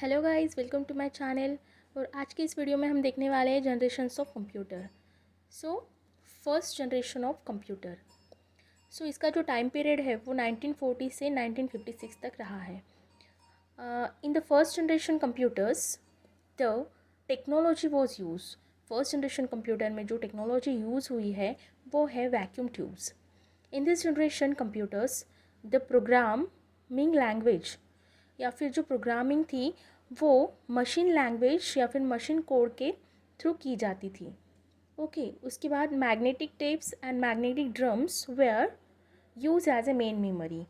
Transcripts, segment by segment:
Hello guys, welcome to my channel. और आज की इस वीडियो में हम देखने वाले हैं generations of computer. So first generation of computer. So इसका जो टाइम पीरियड है वो 1940 से 1956 तक रहा है। In the first generation computers the technology was use. First generation computer में जो टेक्नोलॉजी यूज़ हुई है वो है vacuum tubes. In this generation computers the programming language या फिर जो प्रोग्रामिंग थी वो मशीन लैंग्वेज या फिर मशीन कोड के थ्रू की जाती थी। ओके, उसके बाद magnetic tapes and magnetic drums were use as a main memory.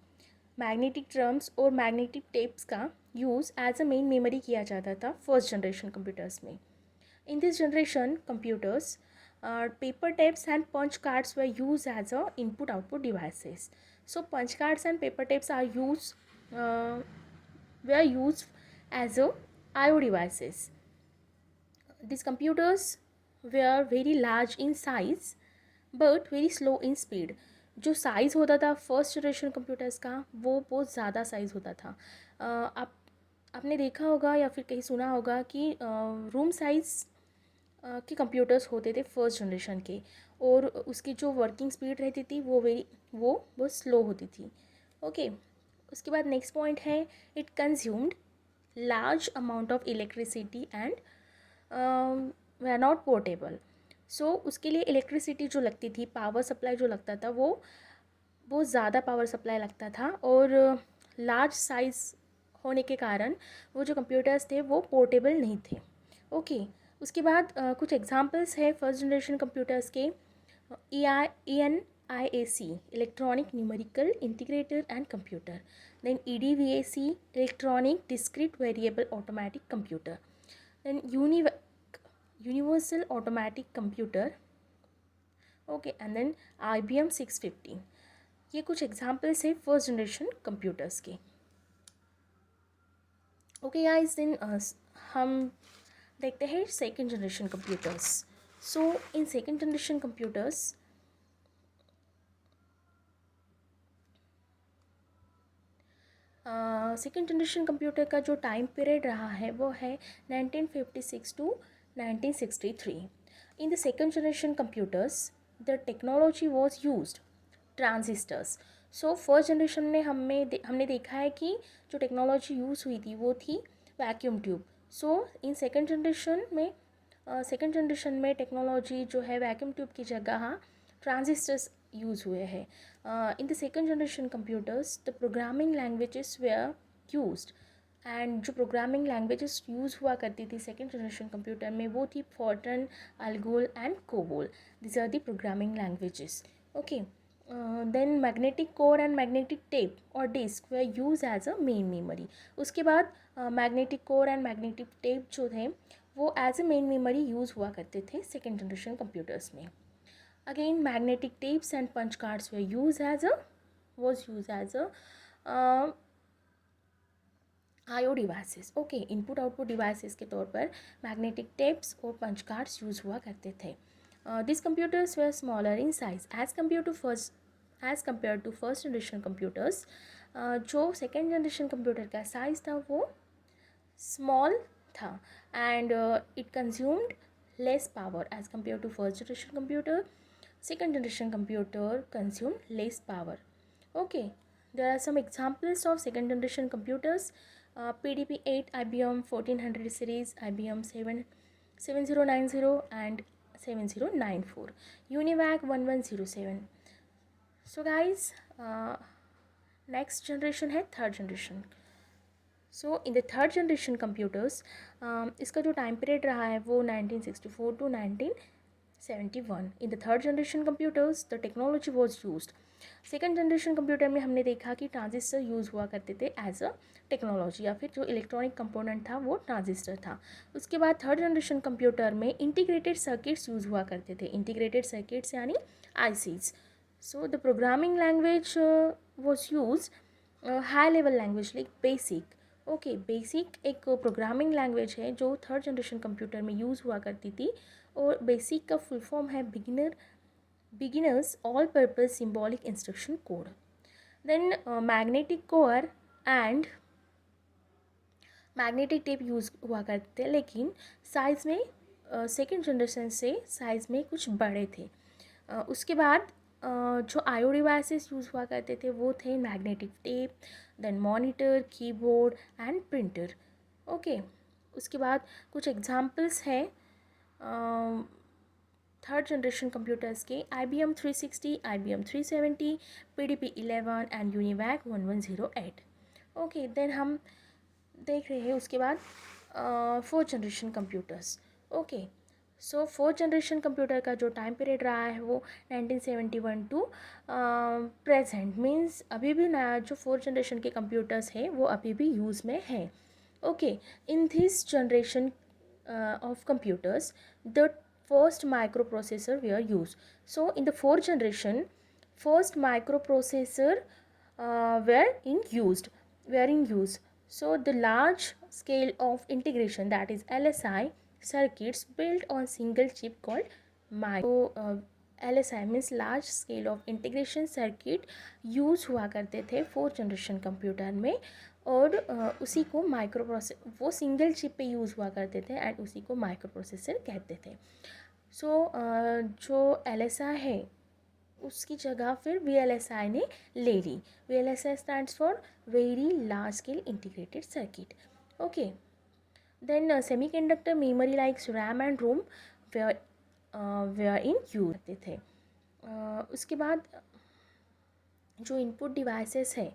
Magnetic drums और मैग्नेटिक टेप्स का use as a main memory किया जाता था फर्स्ट जनरेशन कंप्यूटर्स में। In this generation, computers, paper tapes and punch cards were used as a input-output devices. So, punch cards and paper tapes were used as a I/O devices. These computers were very large in size, but very slow in speed. जो size होता था first generation computers का वो बहुत ज़्यादा size होता था। आपने देखा होगा या फिर कहीं सुना होगा कि रूम साइज़ के कंप्यूटर्स होते थे फर्स्ट जनरेशन के, और उसकी जो वर्किंग स्पीड रहती थी वो बहुत स्लो होती थी। ओके, उसके बाद नेक्स्ट पॉइंट है it consumed large amount of electricity and were not portable. So उसके लिए इलेक्ट्रिसिटी जो लगती थी, पावर सप्लाई जो लगता था वो बहुत ज़्यादा पावर सप्लाई लगता था, और लार्ज साइज़ होने के कारण वो जो कंप्यूटर्स थे वो पोर्टेबल नहीं थे। ओके, उसके बाद कुछ एग्जांपल्स है फर्स्ट जनरेशन कंप्यूटर्स के। ENIAC electronic numerical integrator and computer, then EDVAC electronic discrete variable automatic computer, then universal automatic computer. Okay, and then IBM 650। ये कुछ एग्जांपल्स है फर्स्ट जनरेशन कंप्यूटर्स के। ओके गाइस, देन हम देखते हैं second generation computers. So in second generation computers second generation computer का जो time period रहा है वो है 1956 to 1963। In the second generation computers the technology was used transistors. So first generation में हमने देखा है कि जो टेक्नोलॉजी यूज़ हुई थी वो थी vacuum tube. So in second generation में टेक्नोलॉजी जो है वैक्यूम ट्यूब की जगह ट्रांजिस्टर्स यूज़ हुए हैं। In the second generation computers the programming languages were used, and जो प्रोग्रामिंग लैंग्वेजेस यूज़ हुआ करती थी सेकेंड जनरेशन कंप्यूटर में वो थी Fortran, ALGOL and COBOL. This are the programming languages. Okay, then magnetic core and magnetic tape और disk were use as a main memory. उसके बाद magnetic core and magnetic tape जो थे वो as a main memory use हुआ करते थे second generation computers में। Again magnetic tapes and punch cards were use as a IO devices. Okay, input output devices के तौर पर मैग्नेटिक टेप्स और पंच कार्ड्स यूज़ हुआ करते थे। This computers were smaller in size as compare to first generation computers. जो second generation computer का size था वो स्मॉल था, and it consumed less power as compare to first generation computer. Second generation computer consume less power. Okay, there are some examples of second generation computers. PDP-8, IBM 1400 series, IBM 7090 and 7094, UNIVAC 1107. So guys, next generation है third generation. So in the third generation computers इसका जो time period रहा है वो 1964 to 1971। In the third generation computers the technology was used. Second generation computer में हमने देखा कि ट्रांजिस्टर यूज़ हुआ करते थे एज अ टेक्नोलॉजी, या फिर जो इलेक्ट्रॉनिक कंपोनेंट था वो ट्रांजिस्टर था। उसके बाद थर्ड जनरेशन कंप्यूटर में इंटीग्रेटेड सर्किट्स यूज़ हुआ करते थे। इंटीग्रेटेड सर्किट्स यानी ICs। So the programming language was use high level language like basic. Okay, basic एक प्रोग्रामिंग लैंग्वेज है जो थर्ड जनरेशन कंप्यूटर में यूज़ हुआ करती थी, और बेसिक का फुल फॉर्म है beginners all purpose symbolic instruction code. Then magnetic core and magnetic tape use हुआ करते थे, लेकिन साइज़ में सेकेंड जनरेशन से साइज़ में कुछ बड़े थे। उसके बाद जो आईओ डिवाइसेस यूज़ हुआ करते थे वो थे magnetic tape, then monitor, keyboard and printer. Okay, उसके बाद कुछ एग्जांपल्स हैं थर्ड जनरेशन कंप्यूटर्स के: IBM 360, IBM 370, PDP 11 and UNIVAC 1108। Okay, then हम देख रहे हैं उसके बाद fourth generation computers. Okay, so fourth generation computer का जो टाइम पीरियड रहा है वो 1971 टू प्रेजेंट, मीन्स अभी भी नया जो फोर्थ जनरेशन के कंप्यूटर्स हैं वो अभी भी यूज़ में है। Okay, in this generation of computers, the first microprocessor were used. So in the fourth generation, first microprocessor were in use. So the large scale of integration, that is LSI circuits built on single chip called micro. LSI means large scale of integration circuit use हुआ करते थे fourth generation computer में, और उसी को वो single chip पे use हुआ करते थे एंड उसी को माइक्रो प्रोसेसर कहते थे। सो जो LSI है उसकी जगह फिर VLSI ने ले ली। VLSI stands for very large scale integrated circuit. Okay, then semiconductor memory like RAM and ROM were in use करते थे। उसके बाद जो इनपुट डिवाइसेस है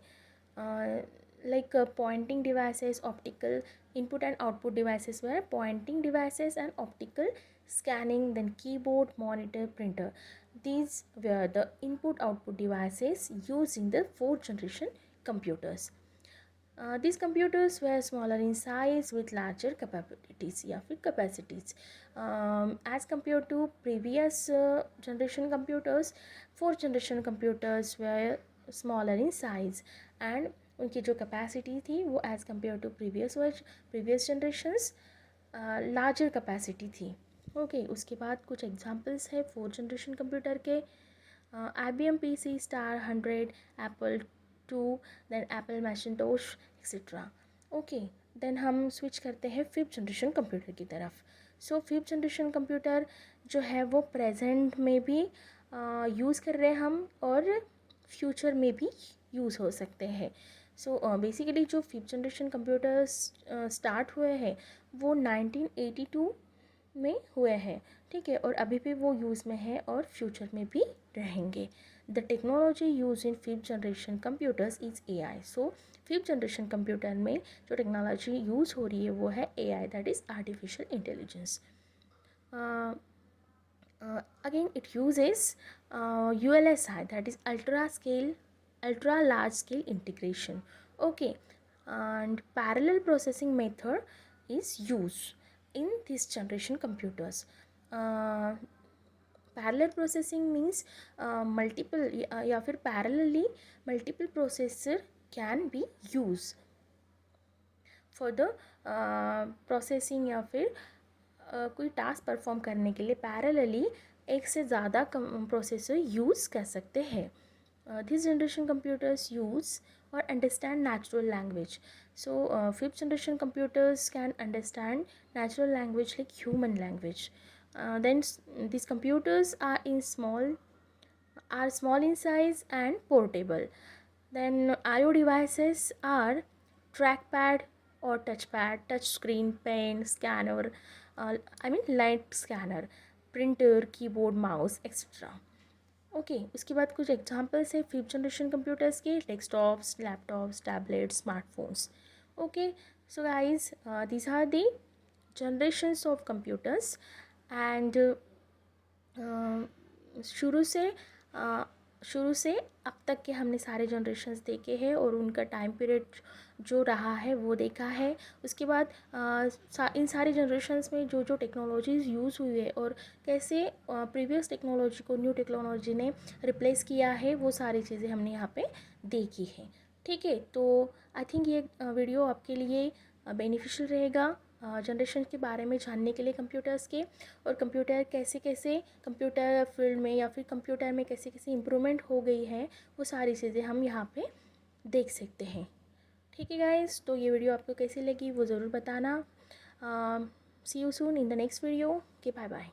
like pointing devices, optical input and output devices were pointing devices and optical scanning, then keyboard, monitor, printer. These were the input output devices used in the fourth generation computers. These computers were smaller in size with larger capabilities या फिर capacities. As compared to previous generation computers, fourth generation computers were smaller in size and उनकी जो capacity थी वो as compare to previous generations larger capacity थी। Okay, उसके बाद कुछ एग्जांपल्स है फोर्थ जनरेशन कंप्यूटर के: IBM PC Star 100, Apple II, then Apple Macintosh etcetera. Okay, then हम स्विच करते हैं फिफ्थ जनरेशन कंप्यूटर की तरफ। सो फिफ्थ जनरेशन कंप्यूटर जो है वो प्रेजेंट में भी यूज़ कर रहे हैं हम, और फ्यूचर में भी यूज़ हो सकते हैं। सो बेसिकली जो फिफ्थ जनरेशन कंप्यूटर्स स्टार्ट हुए हैं वो 1982 में हुए हैं, ठीक है, और अभी भी वो यूज़ में है और फ्यूचर में भी रहेंगे। The technology use in fifth generation computers is AI। So fifth generation computer में जो टेक्नोलॉजी यूज़ हो रही है वो है AI, that is artificial intelligence. Again it uses ULSI, that is ultra large scale integration. Okay, and parallel processing method is used in this generation computers. Parallel processing means multiple या फिर parallelly multiple processor can be used for the processing या फिर कोई task perform करने के लिए parallelly एक से ज़्यादा प्रोसेसर यूज़ कर सकते हैं। दिस जनरेशन कंप्यूटर्स यूज़ और understand natural language. So fifth generation computers can understand natural language like human language. Then this computers are small in size and portable. Then IO devices are trackpad or touchpad, touch screen, pen, scanner, light scanner, printer, keyboard, mouse, etc. Okay, उसके बाद कुछ examples है fifth generation computers के: desktops, laptops, tablets, smartphones. Okay, so guys these are the generations of computers and शुरू से अब तक के हमने सारे जनरेशन्स देखे हैं और उनका टाइम पीरियड जो रहा है वो देखा है। उसके बाद इन सारे जनरेशन्स में जो जो टेक्नोलॉजीज़ यूज़ हुई है और कैसे प्रीवियस टेक्नोलॉजी को न्यू टेक्नोलॉजी ने रिप्लेस किया है वो सारी चीज़ें हमने यहाँ पे देखी है, ठीक है। तो आई थिंक ये वीडियो आपके लिए बेनिफिशियल रहेगा जनरेशन के बारे में जानने के लिए कंप्यूटर्स के, और कंप्यूटर कैसे कैसे कंप्यूटर फील्ड में या फिर कंप्यूटर में कैसे कैसे इम्प्रूवमेंट हो गई है वो सारी चीज़ें हम यहाँ पे देख सकते हैं, ठीक है गाइस, तो ये वीडियो आपको कैसी लगी वो ज़रूर बताना। See you soon in the next video. K bye bye.